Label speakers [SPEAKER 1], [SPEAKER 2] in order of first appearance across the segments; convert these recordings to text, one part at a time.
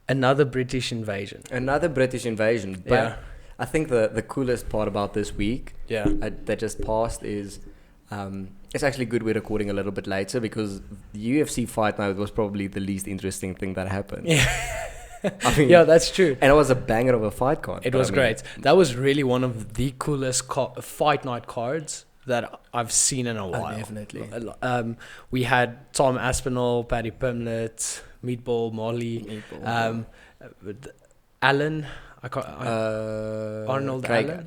[SPEAKER 1] Another British invasion.
[SPEAKER 2] But
[SPEAKER 1] Yeah.
[SPEAKER 2] I think the coolest part about this week
[SPEAKER 1] Yeah.
[SPEAKER 2] that just passed is it's actually good we're recording a little bit later, because the UFC fight night was probably the least interesting thing that happened.
[SPEAKER 1] Yeah.
[SPEAKER 2] I mean,
[SPEAKER 1] Yeah, that's true.
[SPEAKER 2] and it was a banger of a fight card.
[SPEAKER 1] It
[SPEAKER 2] but
[SPEAKER 1] was
[SPEAKER 2] I mean,
[SPEAKER 1] great. That was really one of the coolest fight night cards that I've seen in a while.
[SPEAKER 2] Definitely.
[SPEAKER 1] We had Tom Aspinall, Paddy Pimblett, Meatball Molly, Allen. Arnold Allen.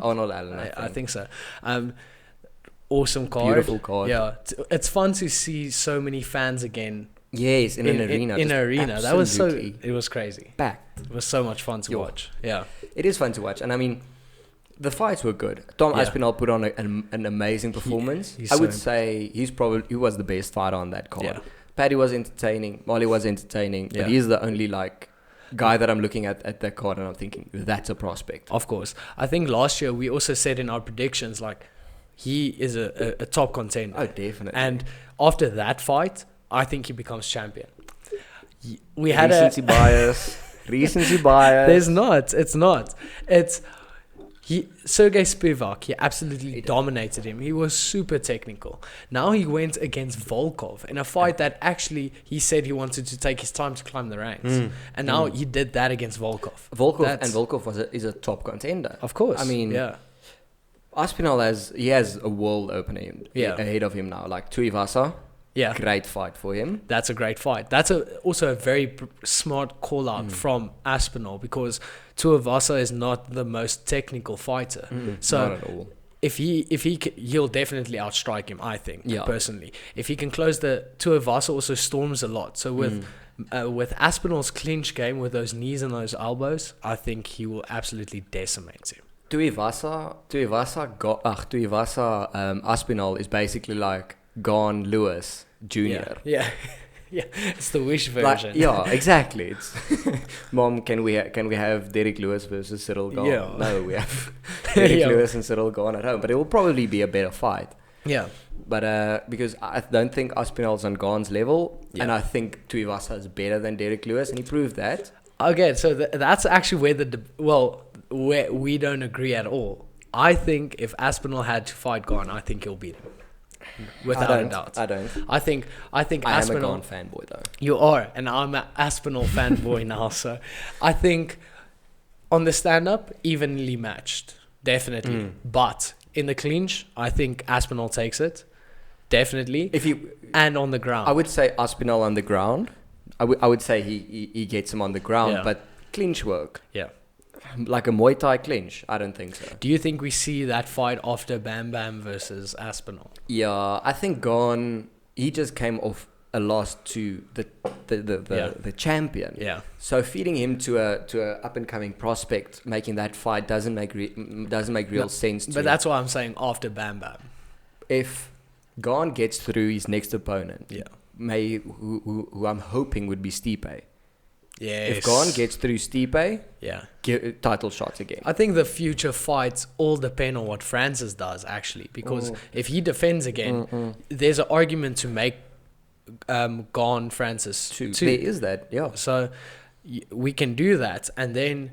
[SPEAKER 2] Arnold Allen.
[SPEAKER 1] I think so. Awesome card.
[SPEAKER 2] Beautiful card.
[SPEAKER 1] Yeah, it's fun to see so many fans again.
[SPEAKER 2] Yes, in an arena.
[SPEAKER 1] In an arena. That was so.
[SPEAKER 2] Absolutely
[SPEAKER 1] It was crazy.
[SPEAKER 2] packed.
[SPEAKER 1] It was so much fun to watch. Yeah.
[SPEAKER 2] It is fun to watch, and I mean, the fights were good. Tom
[SPEAKER 1] Yeah.
[SPEAKER 2] Aspinall put on an amazing performance.
[SPEAKER 1] he's
[SPEAKER 2] I
[SPEAKER 1] so
[SPEAKER 2] would say he was the best fighter on that card.
[SPEAKER 1] Yeah.
[SPEAKER 2] Paddy was entertaining. Molly was entertaining.
[SPEAKER 1] Yeah.
[SPEAKER 2] But he's the only guy that I'm looking at that card, and I'm thinking that's a prospect.
[SPEAKER 1] Of course. I think last year we also said in our predictions, like, he is a top contender.
[SPEAKER 2] Oh, definitely.
[SPEAKER 1] And after that fight, I think he becomes champion. We had
[SPEAKER 2] recency bias. Recency bias.
[SPEAKER 1] There's not. It's not. Sergey Spivak, he absolutely dominated him. He was super technical. Now he went against Volkov in a fight that actually he said he wanted to take his time to climb the ranks. And now he did that against Volkov.
[SPEAKER 2] Volkov is a top contender.
[SPEAKER 1] Of course.
[SPEAKER 2] I mean,
[SPEAKER 1] yeah.
[SPEAKER 2] Aspinall has a world opener ahead of him now. Like Tuivasa,
[SPEAKER 1] Yeah.
[SPEAKER 2] great fight for him.
[SPEAKER 1] That's a great fight. That's also a very smart call out from Aspinall, because Tuivasa is not the most technical fighter. So
[SPEAKER 2] Not at all.
[SPEAKER 1] he'll definitely outstrike him, I think, personally. If he can close Tuivasa also storms a lot. So with Aspinall's clinch game, with those knees and those elbows, I think he will absolutely decimate him.
[SPEAKER 2] Tuivasa, Aspinall is basically like Gone Lewis Jr.
[SPEAKER 1] Yeah. Yeah, it's the wish version.
[SPEAKER 2] Exactly. It's Mom, can we have Derek Lewis versus Cyril Gane?
[SPEAKER 1] Yeah.
[SPEAKER 2] No, we have Derek Lewis and Cyril Gane at home, but it will probably be a better fight.
[SPEAKER 1] Yeah.
[SPEAKER 2] But because I don't think Aspinall's on Gane's level, and I think Tuivasa is better than Derek Lewis, and he proved that.
[SPEAKER 1] Okay, so that's actually where we don't agree at all. I think if Aspinall had to fight Gane, I think he'll beat him. Without a doubt.
[SPEAKER 2] I don't.
[SPEAKER 1] I think
[SPEAKER 2] I
[SPEAKER 1] Aspinall.
[SPEAKER 2] am a Gane fanboy though.
[SPEAKER 1] You are, and I'm an Aspinall fanboy now. So I think on the stand-up, evenly matched, definitely. But in the clinch, I think Aspinall takes it, definitely. And on the ground,
[SPEAKER 2] I would say Aspinall on the ground. I would say he gets him on the ground, but clinch work.
[SPEAKER 1] Yeah.
[SPEAKER 2] Like a Muay Thai clinch? I don't think so.
[SPEAKER 1] Do you think we see that fight after Bam Bam versus Aspinall?
[SPEAKER 2] Yeah, I think Gane, he just came off a loss to the champion.
[SPEAKER 1] Yeah.
[SPEAKER 2] So feeding him to a up and coming prospect, making that fight doesn't make real sense.
[SPEAKER 1] But that's why I'm saying after Bam Bam.
[SPEAKER 2] If Gane gets through his next opponent, who I'm hoping would be Stipe.
[SPEAKER 1] Yes.
[SPEAKER 2] If Gane gets through Stipe, title shots again.
[SPEAKER 1] I think the future fights all depend on what Francis does, actually, because if he defends again, there's an argument to make Gane Francis too.
[SPEAKER 2] There is that, yeah.
[SPEAKER 1] So we can do that, and then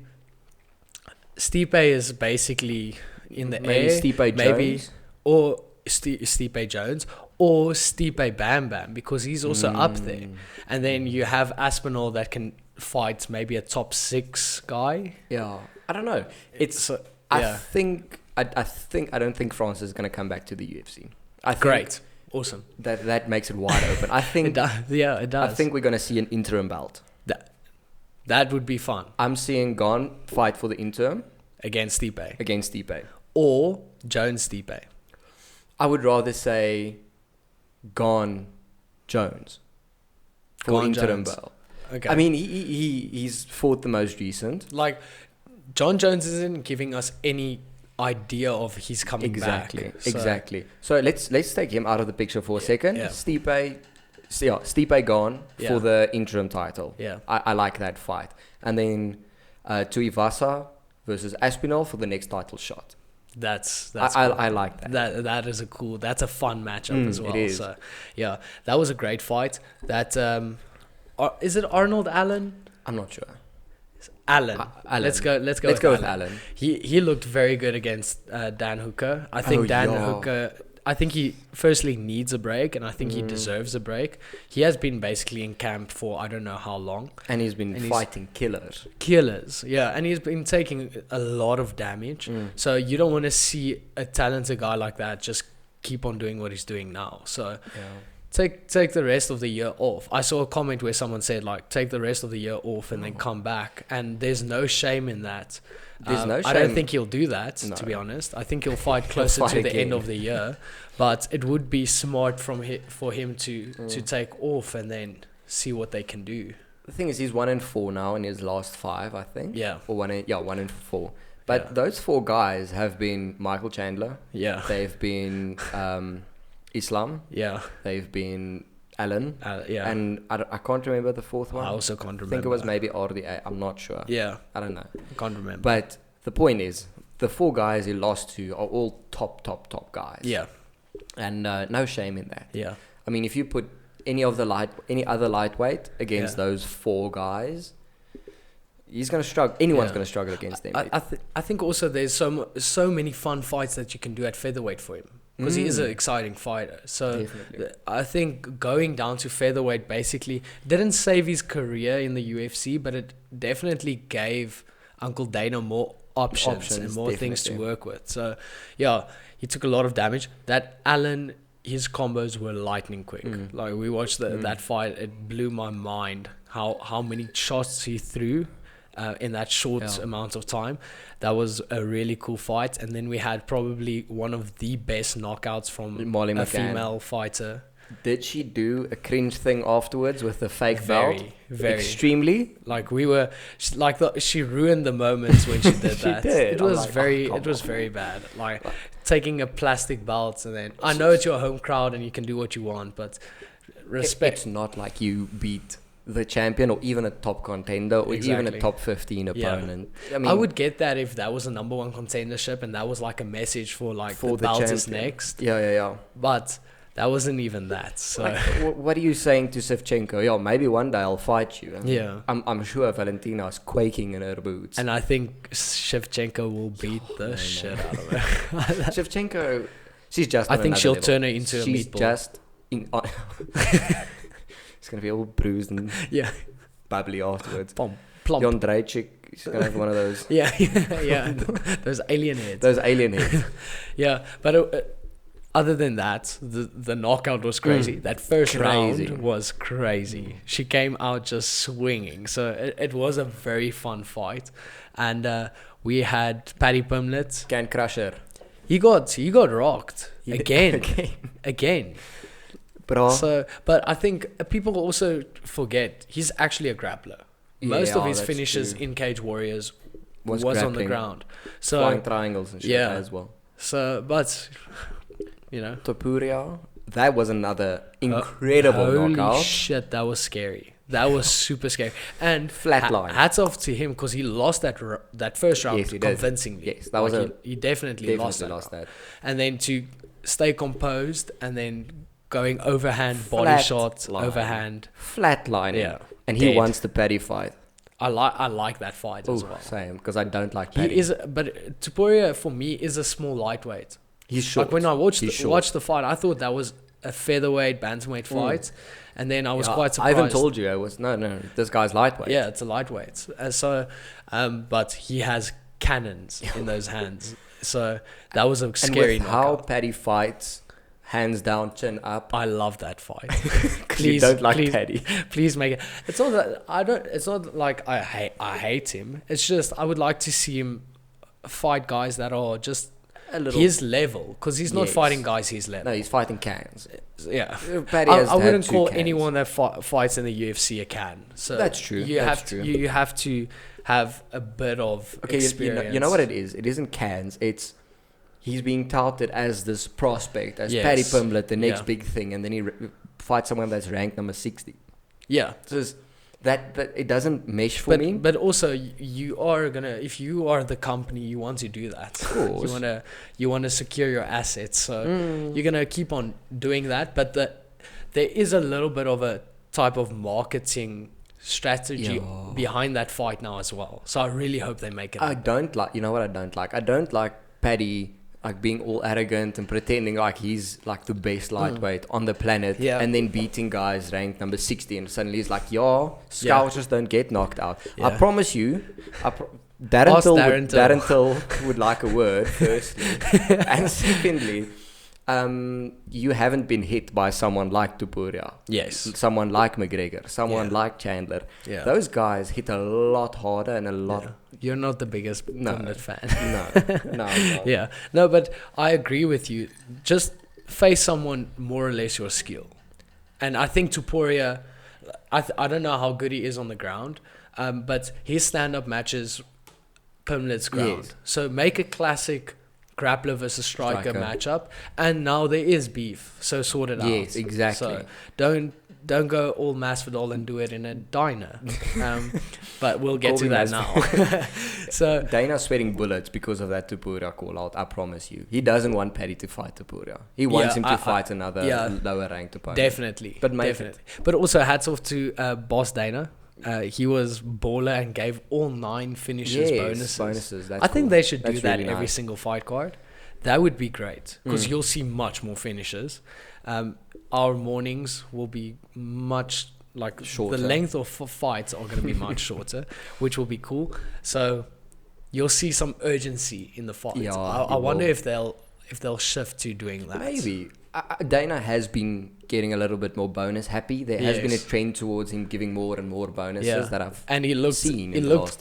[SPEAKER 1] Stipe is basically in the
[SPEAKER 2] maybe
[SPEAKER 1] air,
[SPEAKER 2] Stipe Jones.
[SPEAKER 1] Or Stipe Jones, or Stipe Bam Bam, because he's also up there, and then you have Aspinall that can fight maybe a top 6 guy.
[SPEAKER 2] Yeah, I don't know. I don't think Francis is going to come back to the UFC.
[SPEAKER 1] Great, awesome.
[SPEAKER 2] That makes it wide open. I think
[SPEAKER 1] it does. Yeah, it does.
[SPEAKER 2] I think we're going to see an interim belt.
[SPEAKER 1] That would be fun.
[SPEAKER 2] I'm seeing Gane fight for the interim
[SPEAKER 1] against Stipe, or Jones Stipe.
[SPEAKER 2] I would rather say Gane Jones for interim belt.
[SPEAKER 1] Okay.
[SPEAKER 2] I mean, he's fought the most recent.
[SPEAKER 1] Like, John Jones isn't giving us any idea of he's coming back.
[SPEAKER 2] Exactly. So let's take him out of the picture for a second.
[SPEAKER 1] Yeah.
[SPEAKER 2] Stipe Gane for the interim title.
[SPEAKER 1] Yeah.
[SPEAKER 2] I like that fight. And then Tuivasa versus Aspinall for the next title shot.
[SPEAKER 1] That's
[SPEAKER 2] cool. I like that.
[SPEAKER 1] That's a fun matchup as well.
[SPEAKER 2] It is.
[SPEAKER 1] So yeah, that was a great fight. That is it Arnold Allen?
[SPEAKER 2] I'm not sure.
[SPEAKER 1] Allen.
[SPEAKER 2] Allen.
[SPEAKER 1] Let's go
[SPEAKER 2] With Allen.
[SPEAKER 1] He looked very good against Dan Hooker. I think Hooker, I think he firstly needs a break, and I think he deserves a break. He has been basically in camp for I don't know how long.
[SPEAKER 2] And he's been fighting killers.
[SPEAKER 1] Yeah. And he's been taking a lot of damage. So you don't want to see a talented guy like that just keep on doing what he's doing now. So take the rest of the year off. I saw a comment where someone said, like, take the rest of the year off and then come back. And there's no shame in that.
[SPEAKER 2] There's no shame.
[SPEAKER 1] I don't think he'll do that, to be honest. I think he'll fight closer to the end of the year. But it would be smart for him to take off and then see what they can do.
[SPEAKER 2] The thing is, he's 1-4 now in his last 5, I think.
[SPEAKER 1] Yeah.
[SPEAKER 2] Or 1-4. But those 4 guys have been Michael Chandler.
[SPEAKER 1] Yeah.
[SPEAKER 2] They've been Islam.
[SPEAKER 1] Yeah.
[SPEAKER 2] They've been Allen.
[SPEAKER 1] Yeah.
[SPEAKER 2] And I can't remember the 4th one.
[SPEAKER 1] I also can't remember.
[SPEAKER 2] I think it was maybe RDA. I'm not sure.
[SPEAKER 1] Yeah.
[SPEAKER 2] I don't know.
[SPEAKER 1] I can't remember.
[SPEAKER 2] But the point is, the 4 guys he lost to are all top guys.
[SPEAKER 1] Yeah.
[SPEAKER 2] And no shame in that.
[SPEAKER 1] Yeah.
[SPEAKER 2] I mean, if you put any other lightweight against those 4 guys, he's going to struggle. Anyone's going to struggle against them.
[SPEAKER 1] I think also there's so many fun fights that you can do at featherweight for him, because he is an exciting fighter. So I think going down to featherweight basically didn't save his career in the UFC, but it definitely gave Uncle Dana more options and more things to work with. So yeah, he took a lot of damage. That Allen, his combos were lightning quick. Like, we watched that fight, it blew my mind how many shots he threw in that short amount of time. That was a really cool fight. And then we had probably one of the best knockouts from
[SPEAKER 2] Molly
[SPEAKER 1] a
[SPEAKER 2] McCann.
[SPEAKER 1] female fighter.
[SPEAKER 2] Did she do a cringe thing afterwards with the fake belt?
[SPEAKER 1] Very.
[SPEAKER 2] Extremely.
[SPEAKER 1] Like, we were she ruined the moments when she did that.
[SPEAKER 2] Did.
[SPEAKER 1] It was very bad. Like, taking a plastic belt, and then I know it's your home crowd and you can do what you want, but respect.
[SPEAKER 2] It's not like you beat the champion or even a top contender or even a top 15 opponent.
[SPEAKER 1] I mean, I would get that if that was a number 1 contendership and that was like a message for the belt is next.
[SPEAKER 2] Yeah.
[SPEAKER 1] But that wasn't even that. So
[SPEAKER 2] what are you saying to Shevchenko? Yeah, maybe one day I'll fight you.
[SPEAKER 1] Yeah.
[SPEAKER 2] I'm sure Valentina's quaking in her boots.
[SPEAKER 1] And I think Shevchenko will beat the shit out of her.
[SPEAKER 2] Shevchenko, she's just.
[SPEAKER 1] I think she'll turn her into a meatball.
[SPEAKER 2] She's just. It's gonna be all bruised and bubbly afterwards.
[SPEAKER 1] Plump.
[SPEAKER 2] Jon Drejczyk, she's gonna have one of those.
[SPEAKER 1] Yeah. Those alien heads. Yeah, but other than that, the knockout was crazy. That first round was crazy. She came out just swinging. So it was a very fun fight. And we had Paddy Pimblett.
[SPEAKER 2] Can Crusher.
[SPEAKER 1] He got rocked. Again.
[SPEAKER 2] Bro.
[SPEAKER 1] But I think people also forget he's actually a grappler. Most of his finishes in Cage Warriors was on the ground. So
[SPEAKER 2] flying triangles and shit as well.
[SPEAKER 1] So, but
[SPEAKER 2] Topuria, that was another incredible knockout.
[SPEAKER 1] Holy shit, that was scary. That was super scary. And
[SPEAKER 2] flatline.
[SPEAKER 1] Hats off to him, because he lost that first round convincingly.
[SPEAKER 2] Yes, that was
[SPEAKER 1] he definitely lost that. And then to stay composed and then going overhand, body shot, overhand.
[SPEAKER 2] Flatline.
[SPEAKER 1] Yeah.
[SPEAKER 2] And he wants the Paddy fight.
[SPEAKER 1] I like that fight as well.
[SPEAKER 2] Same, because I don't like Paddy.
[SPEAKER 1] But Topuria, for me, is a small lightweight.
[SPEAKER 2] He's short.
[SPEAKER 1] Like, when I watched the fight, I thought that was a featherweight, bantamweight fight. And then I was quite surprised.
[SPEAKER 2] I even told you, no, this guy's lightweight.
[SPEAKER 1] Yeah, it's a lightweight. But he has cannons in those hands. So that was a scary knockout.
[SPEAKER 2] How Paddy fights, hands down, chin up.
[SPEAKER 1] I love that fight.
[SPEAKER 2] Please, you don't like Paddy.
[SPEAKER 1] Please make it. It's not that it's not like I hate him. It's just I would like to see him fight guys that are just his level, because he's not fighting guys his level.
[SPEAKER 2] No, he's fighting cans.
[SPEAKER 1] Yeah,
[SPEAKER 2] Paddy
[SPEAKER 1] I wouldn't call anyone that fights in the UFC a can. So
[SPEAKER 2] that's true.
[SPEAKER 1] You have to have a bit of experience.
[SPEAKER 2] You know what it is? It isn't cans. It's he's being touted as this prospect, as Paddy Pimblett, the next big thing, and then he fights someone that's ranked number 60. Yeah, so that it doesn't mesh for me.
[SPEAKER 1] But also, you are gonna, if you are the company, you want to do that.
[SPEAKER 2] Of course.
[SPEAKER 1] You wanna secure your assets, so you're gonna keep on doing that. But there is a little bit of a type of marketing strategy behind that fight now as well. So I really hope they make it.
[SPEAKER 2] I don't like, you know what I don't like? I don't like Paddy like being all arrogant and pretending like he's like the best lightweight on the planet, and then beating guys ranked number 60, and suddenly he's like, scouts just don't get knocked out. I promise you, Darren Till would like a word firstly, and secondly, you haven't been hit by someone like Topuria, someone like McGregor, someone like Chandler. Those guys hit a lot harder and a lot.
[SPEAKER 1] You're not the biggest Pundit fan.
[SPEAKER 2] No.
[SPEAKER 1] No, but I agree with you. Just face someone more or less your skill, and I think Topuria, I don't know how good he is on the ground, but his stand-up matches Pimlet's ground. So make a classic grappler versus striker matchup, and now there is beef, so sort it out.
[SPEAKER 2] Yes, exactly.
[SPEAKER 1] So don't go all Masvidal and do it in a diner. But we'll get to that now. So
[SPEAKER 2] Dana's sweating bullets because of that Topuria call out. I promise you, he doesn't want Paddy to fight Topuria. He wants him to fight another lower ranked opponent.
[SPEAKER 1] Definitely, but also hats off to Boss Dana. He was baller and gave all 9 finishes bonuses. I think they should do that really every single fight card. That would be great, because you'll see much more finishes. Our mornings will be much like shorter. The length of fights are going to be much shorter, which will be cool. So you'll see some urgency in the fights. I wonder if they'll shift to doing that.
[SPEAKER 2] Maybe. Dana has been getting a little bit more bonus happy. There has been a trend towards him giving more and more bonuses that I've seen. He looked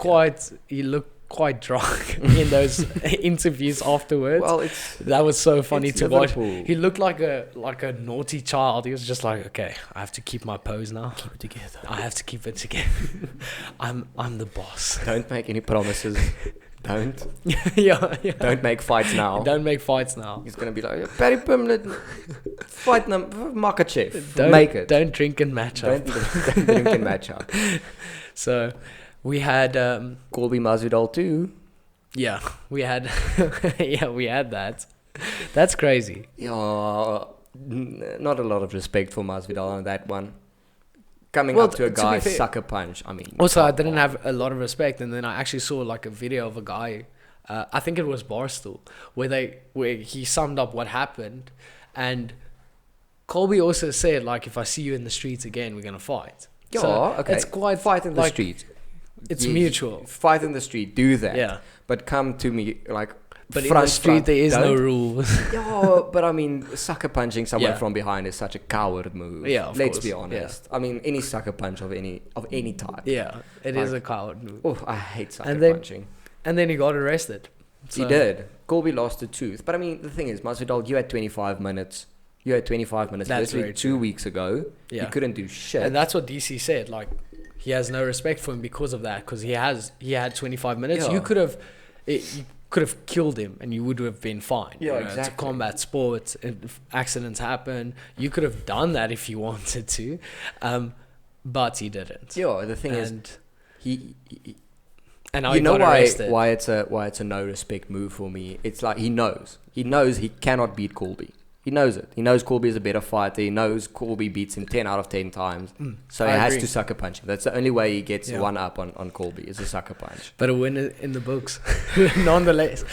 [SPEAKER 2] quite drunk in those interviews afterwards. Well, that was so funny to watch. He looked like a naughty child. He was just like, okay, I have to keep my pose now.
[SPEAKER 1] Keep it together.
[SPEAKER 2] I have to keep it together.
[SPEAKER 1] I'm the boss.
[SPEAKER 2] Don't make any promises. Don't.
[SPEAKER 1] Don't
[SPEAKER 2] make fights now.
[SPEAKER 1] Don't make fights now.
[SPEAKER 2] He's gonna be like, Paddy Pimlet, fight Makachev.
[SPEAKER 1] Make it. Don't drink and match up.
[SPEAKER 2] Don't drink and match up.
[SPEAKER 1] So we had
[SPEAKER 2] Colby Masvidal too.
[SPEAKER 1] Yeah, we had. We had that. That's crazy.
[SPEAKER 2] Yeah, not a lot of respect for Masvidal on that one. Coming up to a guy's sucker punch. I mean,
[SPEAKER 1] also I didn't have a lot of respect, and then I actually saw like a video of a guy. I think it was Barstool, where he summed up what happened, and Colby also said like, if I see you in the streets again, we're gonna fight.
[SPEAKER 2] Yeah,
[SPEAKER 1] so
[SPEAKER 2] okay.
[SPEAKER 1] It's quite
[SPEAKER 2] fight in the street.
[SPEAKER 1] It's mutual.
[SPEAKER 2] Fight in the street. Do that.
[SPEAKER 1] Yeah.
[SPEAKER 2] But come to me like.
[SPEAKER 1] But in the street there is no rules.
[SPEAKER 2] Yeah, but I mean, sucker punching someone from behind is such a coward move. Yeah, Let's be honest. Yeah. I mean, any sucker punch of any type.
[SPEAKER 1] Yeah, it is a coward move.
[SPEAKER 2] Oh, I hate sucker punching.
[SPEAKER 1] And then he got arrested.
[SPEAKER 2] So. He did. Colby lost a tooth. But I mean, the thing is, Masvidal, you had 25 minutes. That's literally 2 weeks ago. Yeah. You couldn't do shit.
[SPEAKER 1] And that's what DC said. Like, he has no respect for him because of that. Because he had 25 minutes. Yeah. You could have killed him and you would have been fine.
[SPEAKER 2] Yeah, exactly.
[SPEAKER 1] It's a combat sport. Accidents happen. You could have done that if you wanted to, but he didn't.
[SPEAKER 2] Yeah, the thing is, he
[SPEAKER 1] and now you know
[SPEAKER 2] why it's a no respect move for me. It's like he knows he cannot beat Colby. He knows it. He knows Colby is a better fighter. He knows Colby beats him 10 out of 10 times. So he has to sucker punch him. That's the only way he gets one up on Colby is a sucker punch.
[SPEAKER 1] But a win in the books. Nonetheless.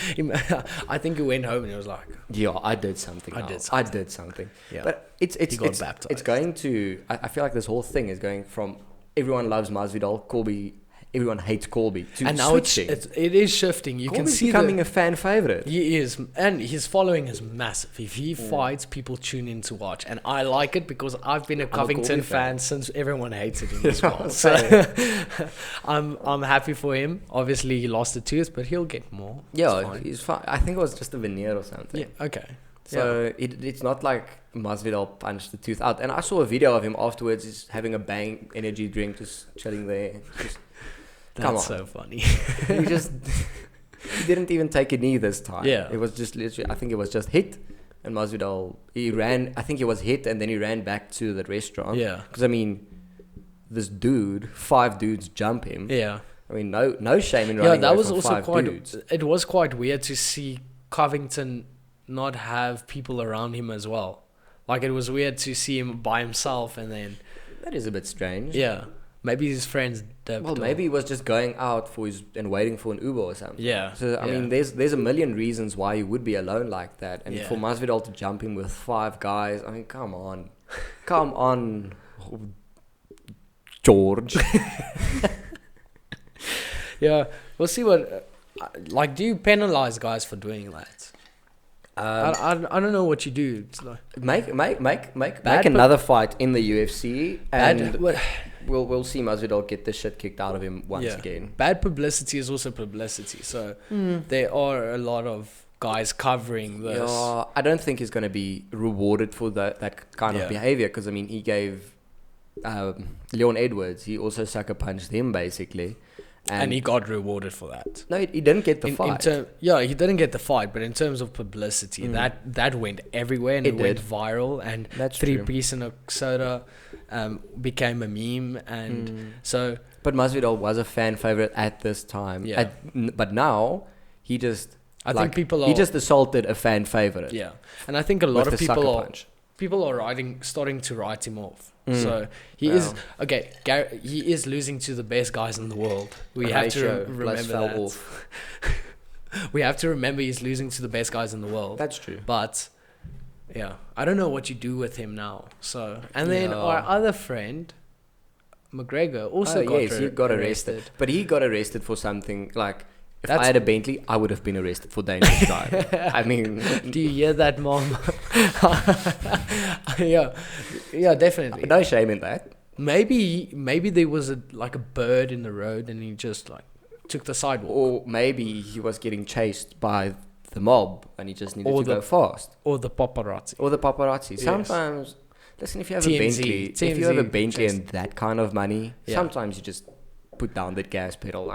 [SPEAKER 1] I think he went home and he was like...
[SPEAKER 2] Yeah, I did something. I did something. Yeah. But it's
[SPEAKER 1] baptized.
[SPEAKER 2] It's going to... I feel like this whole thing is going from everyone loves Masvidal, Colby... Everyone hates Colby.
[SPEAKER 1] And now it is shifting. You
[SPEAKER 2] Colby's
[SPEAKER 1] can see
[SPEAKER 2] becoming a fan favorite.
[SPEAKER 1] He is, and his following is massive. If he fights, people tune in to watch, and I like it because I've been a Covington fan since everyone hated him as well. So I'm happy for him. Obviously, he lost a tooth, but he'll get more.
[SPEAKER 2] Yeah, he's fine. I think it was just a veneer or something.
[SPEAKER 1] Yeah. Okay.
[SPEAKER 2] So it's not like Masvidal punched the tooth out. And I saw a video of him afterwards. He's having a Bang energy drink, just chilling there.
[SPEAKER 1] That's so funny.
[SPEAKER 2] He didn't even take a knee this time.
[SPEAKER 1] Yeah.
[SPEAKER 2] It was just literally, I think it was just hit. And Masvidal, he ran, I think he was hit and then he ran back to the restaurant.
[SPEAKER 1] Yeah.
[SPEAKER 2] Because, I mean, this dude, 5 dudes jump him.
[SPEAKER 1] Yeah.
[SPEAKER 2] I mean, no shame in running away from 5 dudes.
[SPEAKER 1] It was quite weird to see Covington not have people around him as well. Like, it was weird to see him by himself and then...
[SPEAKER 2] That is a bit strange.
[SPEAKER 1] Yeah. Maybe his friends dipped.
[SPEAKER 2] Well, maybe he was just going out and waiting for an Uber or something.
[SPEAKER 1] Yeah.
[SPEAKER 2] So, I mean, there's a million reasons why he would be alone like that. And for Masvidal to jump in with 5 guys, I mean, come on. Come on, George.
[SPEAKER 1] Yeah, we'll see what... do you penalize guys for doing that? I don't know what you do. It's like
[SPEAKER 2] make another fight in the UFC, and we'll see Masvidal get the shit kicked out of him once again.
[SPEAKER 1] Bad publicity is also publicity, so there are a lot of guys covering this.
[SPEAKER 2] Yeah, I don't think he's going to be rewarded for that kind of behavior, because I mean, he gave Leon Edwards, he also sucker punched him basically.
[SPEAKER 1] And he got rewarded for that.
[SPEAKER 2] No, he didn't get the fight.
[SPEAKER 1] He didn't get the fight, but in terms of publicity, that went everywhere and it went viral. And
[SPEAKER 2] that's
[SPEAKER 1] 3-piece and a soda became a meme. And so...
[SPEAKER 2] But Masvidal was a fan favorite at this time.
[SPEAKER 1] Yeah.
[SPEAKER 2] But now, he just...
[SPEAKER 1] I think people are...
[SPEAKER 2] He just assaulted a fan favorite.
[SPEAKER 1] Yeah. And I think a lot of people are starting to write him off. So he is he is losing to the best guys in the world. We have to remember that. We have to remember he's losing to the best guys in the world.
[SPEAKER 2] That's true.
[SPEAKER 1] But I don't know what you do with him now. So then our other friend McGregor also
[SPEAKER 2] got arrested. But he got arrested for something like, if I had a Bentley, I would have been arrested for dangerous driving. I mean...
[SPEAKER 1] Do you hear that, Mom? Yeah, definitely.
[SPEAKER 2] No shame in that.
[SPEAKER 1] Maybe there was a bird in the road and he just took the sidewalk.
[SPEAKER 2] Or maybe he was getting chased by the mob and he just needed to go fast.
[SPEAKER 1] Or the paparazzi.
[SPEAKER 2] Yes. Sometimes, listen, if you have a Bentley and that kind of money, sometimes you just put down the gas pedal.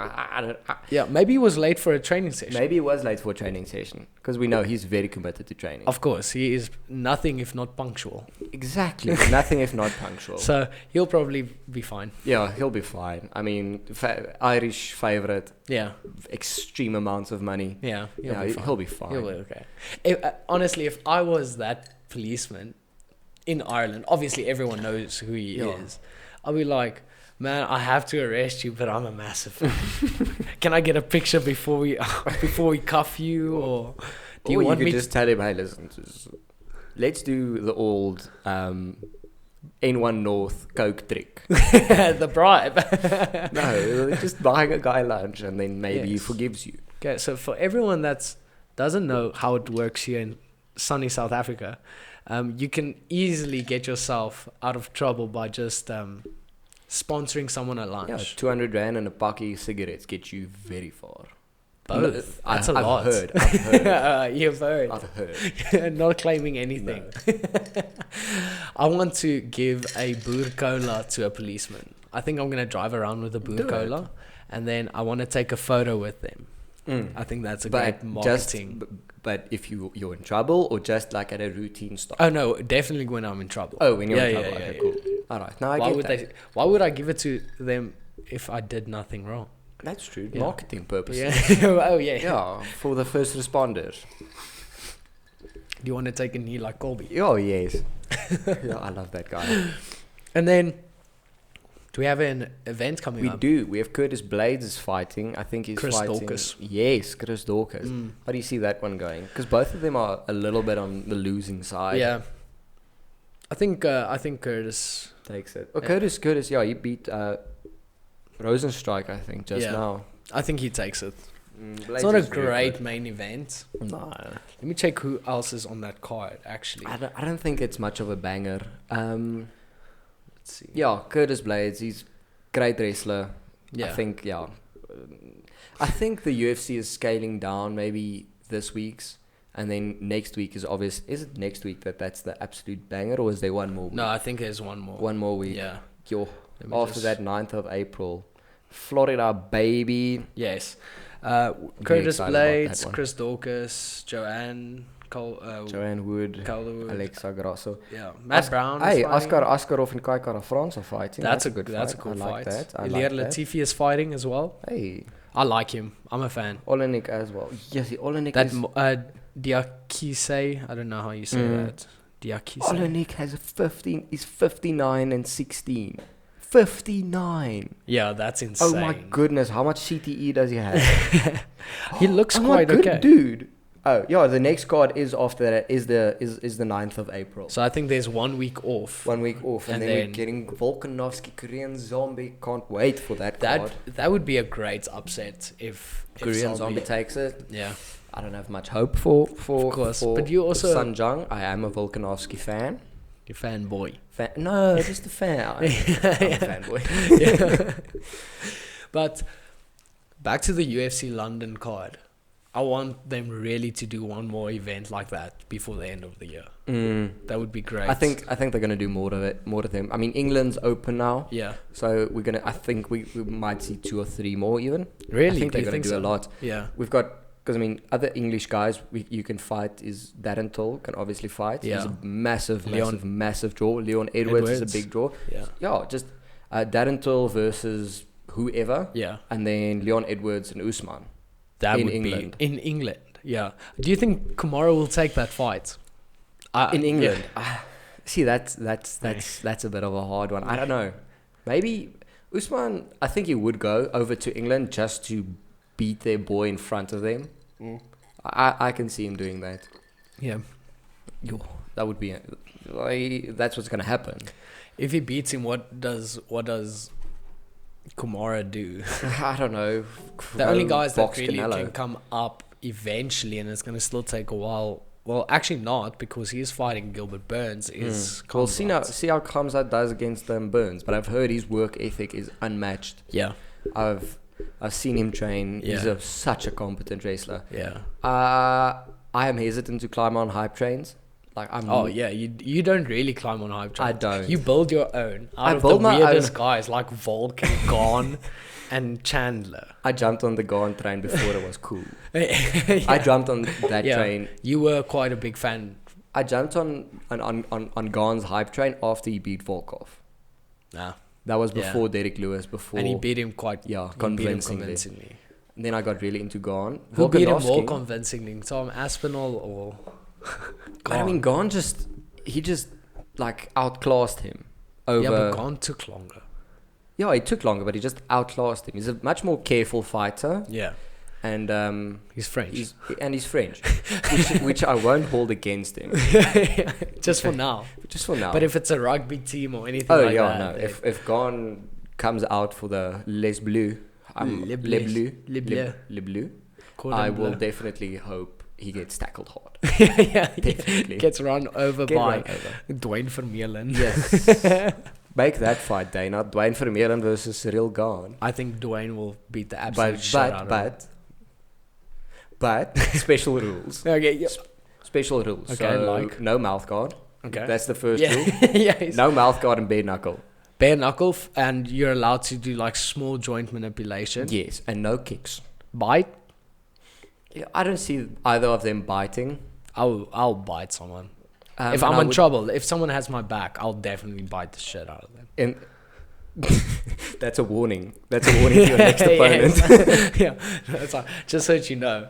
[SPEAKER 1] Maybe he was late for a training session.
[SPEAKER 2] Because we know he's very committed to training.
[SPEAKER 1] Of course, he is nothing if not punctual.
[SPEAKER 2] Exactly, nothing if not punctual.
[SPEAKER 1] So he'll probably be fine.
[SPEAKER 2] Yeah, he'll be fine. I mean, Irish favorite.
[SPEAKER 1] Yeah.
[SPEAKER 2] Extreme amounts of money.
[SPEAKER 1] Yeah,
[SPEAKER 2] he'll be fine.
[SPEAKER 1] He'll be okay. Honestly, if I was that policeman in Ireland, obviously everyone knows who he is. I'll be like, man, I have to arrest you, but I'm a massive fan. Can I get a picture before we cuff you, or do you want me?
[SPEAKER 2] Just tell him, hey, listen, let's do the old N1 North Coke trick.
[SPEAKER 1] The bribe.
[SPEAKER 2] No, just buying a guy lunch and then maybe he forgives you.
[SPEAKER 1] Okay, so for everyone that doesn't know how it works here in sunny South Africa, you can easily get yourself out of trouble by just sponsoring someone a lunch.
[SPEAKER 2] Yeah, 200 rand and a packet of cigarettes get you very far.
[SPEAKER 1] Both. That's a lot.
[SPEAKER 2] I've heard.
[SPEAKER 1] You've heard.
[SPEAKER 2] I've heard.
[SPEAKER 1] Not claiming anything. No. I want to give a Boer Cola to a policeman. I think I'm going to drive around with a Boer Cola, and then I want to take a photo with them. I think that's a great marketing.
[SPEAKER 2] But if you're in trouble, or just like at a routine stop?
[SPEAKER 1] Oh, no, definitely when I'm in trouble.
[SPEAKER 2] Oh, when you're in trouble. Okay, cool. All right. Now
[SPEAKER 1] why would I give it to them if I did nothing wrong?
[SPEAKER 2] That's true. Yeah. Marketing purposes.
[SPEAKER 1] Yeah. Oh, yeah.
[SPEAKER 2] Yeah, for the first responders.
[SPEAKER 1] Do you want to take a knee like Colby?
[SPEAKER 2] Oh, yes. Yeah, I love that guy.
[SPEAKER 1] And then, do we have an event coming up?
[SPEAKER 2] We do. We have Curtis Blades is fighting. I think he's
[SPEAKER 1] Chris
[SPEAKER 2] fighting.
[SPEAKER 1] Dorcas.
[SPEAKER 2] Yes, Chris Dorcas. How do you see that one going? Because both of them are a little bit on the losing side.
[SPEAKER 1] Yeah. I think Curtis
[SPEAKER 2] takes it. Oh, yeah. Curtis, yeah, he beat Rosenstrike, I think, just now.
[SPEAKER 1] I think he takes it. It's not a great main event.
[SPEAKER 2] No.
[SPEAKER 1] Let me check who else is on that card, actually.
[SPEAKER 2] I don't think it's much of a banger. Let's see. Yeah, Curtis Blades, he's great wrestler. Yeah. I think the UFC is scaling down maybe this week's. And then next week is obvious. Is it next week that's the absolute banger, or is there one more week?
[SPEAKER 1] No, I think there's one more.
[SPEAKER 2] One more week.
[SPEAKER 1] Yeah.
[SPEAKER 2] After that, 9th of April. Florida, baby.
[SPEAKER 1] Yes. Curtis Blades, Chris Dorcas, Joanne
[SPEAKER 2] Wood,
[SPEAKER 1] Calderwood,
[SPEAKER 2] Alexa Grasso.
[SPEAKER 1] Yeah. Matt Brown.
[SPEAKER 2] Hey, Askarov and Kai Kara France are fighting.
[SPEAKER 1] That's a good fight. That's a cool fight. Ilir Latifi is fighting as well.
[SPEAKER 2] Hey.
[SPEAKER 1] I like him. I'm a fan.
[SPEAKER 2] Olenek as well. Yes, Olenek
[SPEAKER 1] is... Diakise, I don't know how you say that. Diakise.
[SPEAKER 2] Olenek has 15. He's 59 and 16. 59.
[SPEAKER 1] Yeah, that's insane.
[SPEAKER 2] Oh my goodness, how much CTE does he have?
[SPEAKER 1] He looks quite
[SPEAKER 2] good,
[SPEAKER 1] okay,
[SPEAKER 2] dude. Oh yeah, the next card is after that is the 9th of April.
[SPEAKER 1] So I think there's 1 week off.
[SPEAKER 2] 1 week off, and then we're getting Volkanovski, Korean Zombie. Can't wait for that card.
[SPEAKER 1] That would be a great upset if
[SPEAKER 2] Korean Zombie takes it.
[SPEAKER 1] Yeah.
[SPEAKER 2] I don't have much hope for
[SPEAKER 1] of course.
[SPEAKER 2] For
[SPEAKER 1] but you also
[SPEAKER 2] Sun Jung. I am a Volkanovski fan.
[SPEAKER 1] You're fanboy.
[SPEAKER 2] No, just a fan. I'm a fanboy.
[SPEAKER 1] Yeah. But back to the UFC London card. I want them really to do one more event like that before the end of the year. That would be great.
[SPEAKER 2] I think they're gonna do more of them. I mean, England's open now.
[SPEAKER 1] Yeah.
[SPEAKER 2] So we're gonna. I think we might see 2 or 3 more even.
[SPEAKER 1] Really?
[SPEAKER 2] I think they're gonna do a lot.
[SPEAKER 1] Yeah.
[SPEAKER 2] We've got, because I mean, other English guys you can fight is Darren can obviously fight.
[SPEAKER 1] Yeah.
[SPEAKER 2] He's a massive draw. Leon Edwards is a big draw.
[SPEAKER 1] Yeah.
[SPEAKER 2] Yeah. Just Darren versus whoever.
[SPEAKER 1] Yeah.
[SPEAKER 2] And then Leon Edwards and Usman.
[SPEAKER 1] That
[SPEAKER 2] in
[SPEAKER 1] would
[SPEAKER 2] England.
[SPEAKER 1] be in England. Yeah. Do you think Kamaru will take that fight?
[SPEAKER 2] In England? See, that's a bit of a hard one. I don't know. Maybe Usman, I think he would go over to England just to beat their boy in front of them. I can see him doing that.
[SPEAKER 1] Yeah.
[SPEAKER 2] That would be... that's what's going to happen.
[SPEAKER 1] If he beats him, what does Kumara do?
[SPEAKER 2] I don't know.
[SPEAKER 1] The only guys that really can come up eventually, and it's going to still take a while. Well, actually not, because he's fighting Gilbert Burns.
[SPEAKER 2] We'll see how Khamzat does against Burns, but I've heard his work ethic is unmatched.
[SPEAKER 1] Yeah,
[SPEAKER 2] I've seen him train.
[SPEAKER 1] Yeah.
[SPEAKER 2] He's such a competent wrestler.
[SPEAKER 1] Yeah.
[SPEAKER 2] I am hesitant to climb on hype trains.
[SPEAKER 1] You don't really climb on hype trains.
[SPEAKER 2] I don't.
[SPEAKER 1] You build your own.
[SPEAKER 2] I build my
[SPEAKER 1] weirdest guys like Volk and Gon and Chandler.
[SPEAKER 2] I jumped on the Gon train before it was cool. Yeah. I jumped on that train.
[SPEAKER 1] You were quite a big fan.
[SPEAKER 2] I jumped on Gon's hype train after he beat Volkov.
[SPEAKER 1] Nah.
[SPEAKER 2] That was before Derek Lewis.
[SPEAKER 1] And he beat him
[SPEAKER 2] convincingly. And then I got really into Gon.
[SPEAKER 1] Who beat him more convincingly? Tom Aspinall or...
[SPEAKER 2] But I mean, Gon just outclassed him over.
[SPEAKER 1] Yeah, but Gon took longer.
[SPEAKER 2] Yeah, it took longer, but he just outclassed him. He's a much more careful fighter.
[SPEAKER 1] Yeah,
[SPEAKER 2] and
[SPEAKER 1] he's French.
[SPEAKER 2] He's French, which I won't hold against him.
[SPEAKER 1] Just for now.
[SPEAKER 2] Just for now.
[SPEAKER 1] But if it's a rugby team or anything like that,
[SPEAKER 2] no. If Gon comes out for the Les Bleus, Le Bleu, I will definitely hope he gets tackled hard. Definitely.
[SPEAKER 1] Gets run over by Dwayne Vermeulen.
[SPEAKER 2] Yes. Make that fight, Dana. Dwayne Vermeulen versus Cyril Gane.
[SPEAKER 1] I think Dwayne will beat the absolute shit out of him.
[SPEAKER 2] But special rules.
[SPEAKER 1] Okay, yeah.
[SPEAKER 2] Special rules.
[SPEAKER 1] Okay,
[SPEAKER 2] so no mouth guard.
[SPEAKER 1] Okay.
[SPEAKER 2] That's the first rule.
[SPEAKER 1] Yes.
[SPEAKER 2] No mouth guard and bare knuckle.
[SPEAKER 1] Bare knuckle, and you're allowed to do like small joint manipulation.
[SPEAKER 2] Yes, and no kicks.
[SPEAKER 1] Bite?
[SPEAKER 2] Yeah, I don't see either of them biting.
[SPEAKER 1] I'll bite someone. If I'm in trouble, if someone has my back, I'll definitely bite the shit out of them.
[SPEAKER 2] And that's a warning. That's a warning to your next opponent.
[SPEAKER 1] Yeah, that's all. Just so that you know.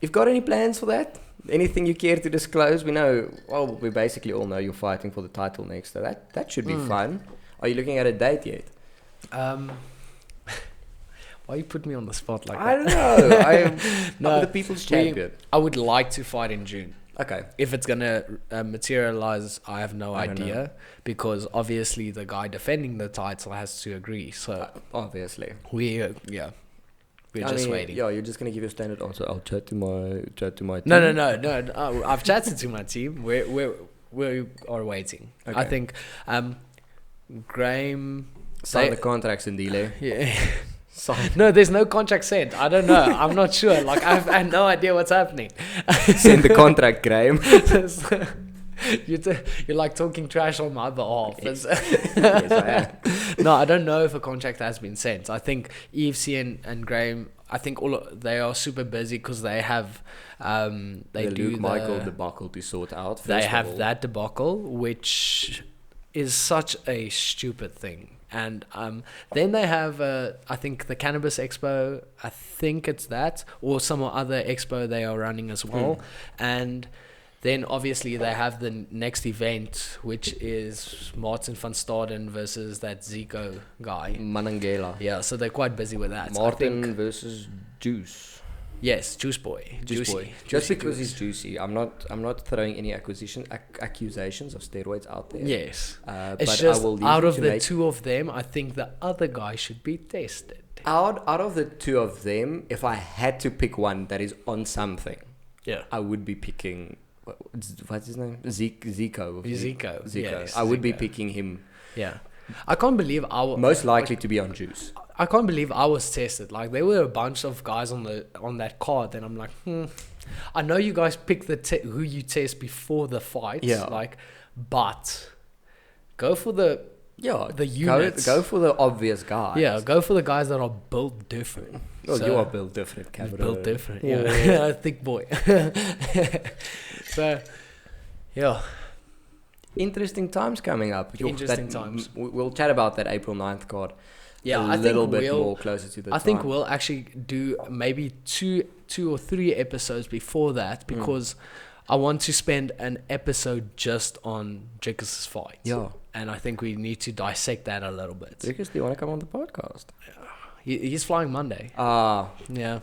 [SPEAKER 2] You've got any plans for that? Anything you care to disclose? We basically all know you're fighting for the title next, so that should be fun. Are you looking at a date yet?
[SPEAKER 1] Why you put me on the spot like that?
[SPEAKER 2] I don't know. I'm the people's champion.
[SPEAKER 1] I would like to fight in June.
[SPEAKER 2] Okay.
[SPEAKER 1] If it's going to materialize, I have no idea. Because obviously the guy defending the title has to agree. So
[SPEAKER 2] obviously.
[SPEAKER 1] We're just waiting.
[SPEAKER 2] Yeah, you're just going to give your standard answer. I'll chat to my team.
[SPEAKER 1] No. I've chatted to my team. We are waiting. Okay. I think Graham...
[SPEAKER 2] Sign the contracts in delay.
[SPEAKER 1] Yeah. No, there's no contract sent. I don't know. I'm not sure. Like, I have no idea what's happening.
[SPEAKER 2] Send the contract, Graham.
[SPEAKER 1] You're like talking trash on my behalf.
[SPEAKER 2] Yes, I am.
[SPEAKER 1] No, I don't know if a contract has been sent. I think EFC and Graham, I think they are super busy because they have
[SPEAKER 2] Luke Michael debacle to sort out.
[SPEAKER 1] They have that debacle, which is such a stupid thing. And then they have, I think, the Cannabis Expo. I think it's that, or some other expo they are running as well. And Then obviously they have the next event, which is Martin van Staden versus that Zico guy.
[SPEAKER 2] Manangela.
[SPEAKER 1] Yeah, so they're quite busy with that.
[SPEAKER 2] Martin versus Juice.
[SPEAKER 1] Yes, Juice Boy.
[SPEAKER 2] Juicy. Just because he's juicy, I'm not throwing any accusations of steroids out there.
[SPEAKER 1] Yes,
[SPEAKER 2] it's
[SPEAKER 1] but just out of the two of them, I think the other guy should be tested.
[SPEAKER 2] Out of the two of them, if I had to pick one that is on something, I would be picking. What's his name? Zico.
[SPEAKER 1] Yes,
[SPEAKER 2] I would be picking him.
[SPEAKER 1] Yeah. I can't believe
[SPEAKER 2] most likely to be on Juice.
[SPEAKER 1] I can't believe I was tested. Like, there were a bunch of guys on that card, and I'm like, I know you guys pick who you test before the fight.
[SPEAKER 2] Yeah.
[SPEAKER 1] Like, but go for the units.
[SPEAKER 2] Go for the obvious guys.
[SPEAKER 1] Yeah, go for the guys that are built different.
[SPEAKER 2] Well, you are built different, Cameron.
[SPEAKER 1] Built different, yeah. Thick boy. So, yeah.
[SPEAKER 2] Interesting times coming up.
[SPEAKER 1] Interesting times.
[SPEAKER 2] We'll chat about that April 9th card.
[SPEAKER 1] Yeah,
[SPEAKER 2] a little bit more closer to the time.
[SPEAKER 1] I think we'll actually do maybe two or three episodes before that, because I want to spend an episode just on Drickus' fight.
[SPEAKER 2] Yeah.
[SPEAKER 1] And I think we need to dissect that a little bit.
[SPEAKER 2] Drickus, do you want to come on the podcast?
[SPEAKER 1] He's flying Monday.
[SPEAKER 2] Ah.
[SPEAKER 1] Yeah.